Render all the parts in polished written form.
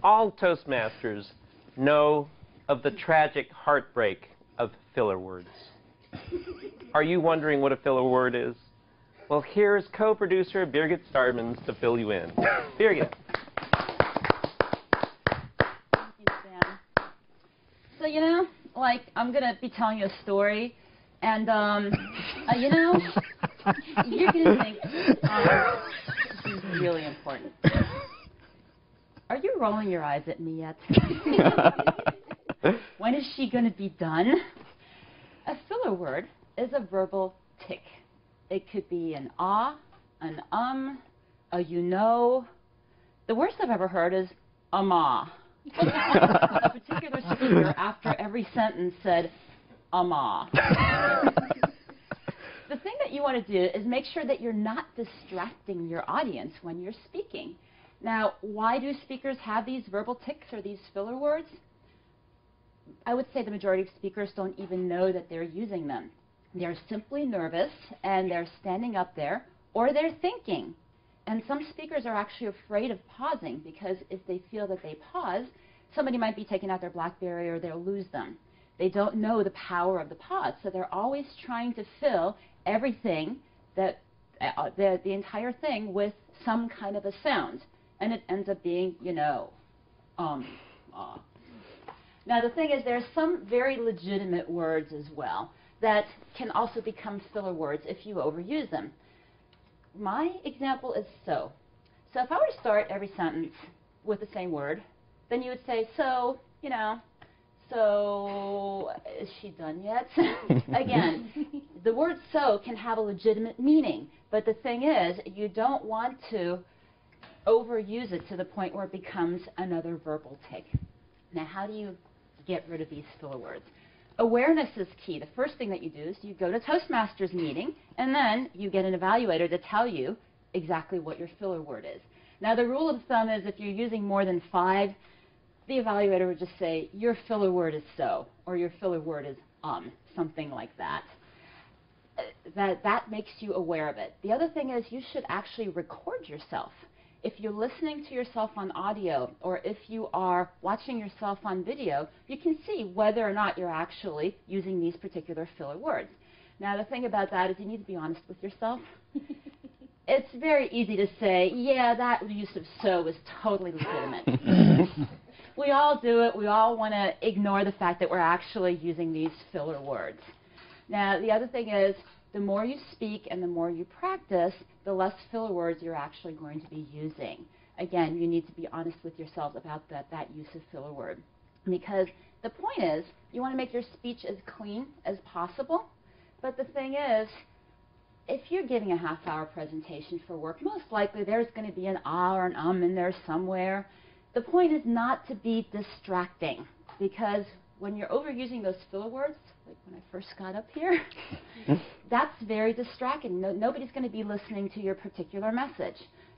All Toastmasters know of the tragic heartbreak of filler words. Are you wondering what a filler word is? Well, here's co-producer Birgit Starmanns to fill you in. Birgit. Thank you, Sam. So, you know, like, I'm going to be telling you a story, and, you know, you're going to think this is really important. Are you rolling your eyes at me yet? When is she going to be done? A filler word is a verbal tick. It could be an an a you know. The worst I've ever heard is a ma. A particular speaker after every sentence said a ma. The thing that you want to do is make sure that you're not distracting your audience when you're speaking. Now, why do speakers have these verbal tics or these filler words? I would say the majority of speakers don't even know that they're using them. They're simply nervous, and they're standing up there, or they're thinking. And some speakers are actually afraid of pausing, because if they feel that they pause, somebody might be taking out their BlackBerry or they'll lose them. They don't know the power of the pause, so they're always trying to fill everything, that the entire thing, with some kind of a sound. And it ends up being, you know, Now, the thing is, there are some very legitimate words as well that can also become filler words if you overuse them. My example is so. So if I were to start every sentence with the same word, then you would say, so, you know, so is she done yet? Again, the word so can have a legitimate meaning, but the thing is, you don't want to overuse it to the point where it becomes another verbal tick. Now, how do you get rid of these filler words? Awareness is key. The first thing that you do is you go to Toastmasters meeting, and then you get an evaluator to tell you exactly what your filler word is. Now, the rule of thumb is if you're using more than 5, the evaluator would just say, your filler word is so, or your filler word is something like that. That makes you aware of it. The other thing is you should actually record yourself. If you're listening to yourself on audio, or if you are watching yourself on video, you can see whether or not you're actually using these particular filler words. Now, the thing about that is you need to be honest with yourself. It's very easy to say, yeah, that use of so is totally legitimate. We all do it. We all want to ignore the fact that we're actually using these filler words. Now, the other thing is, the more you speak and the more you practice, the less filler words you're actually going to be using. Again, you need to be honest with yourself about that use of filler word. Because the point is, you want to make your speech as clean as possible. But the thing is, if you're giving a half-hour presentation for work, most likely there's going to be an or an in there somewhere. The point is not to be distracting, because when you're overusing those filler words, like when I first got up here, that's very distracting. Nobody's going to be listening to your particular message.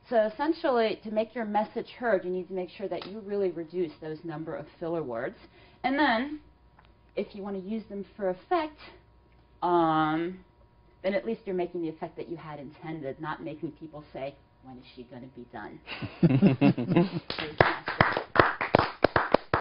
So essentially, to make your message heard, you need to make sure that you really reduce those number of filler words. And then, if you want to use them for effect, then at least you're making the effect that you had intended, not making people say, when is she going to be done?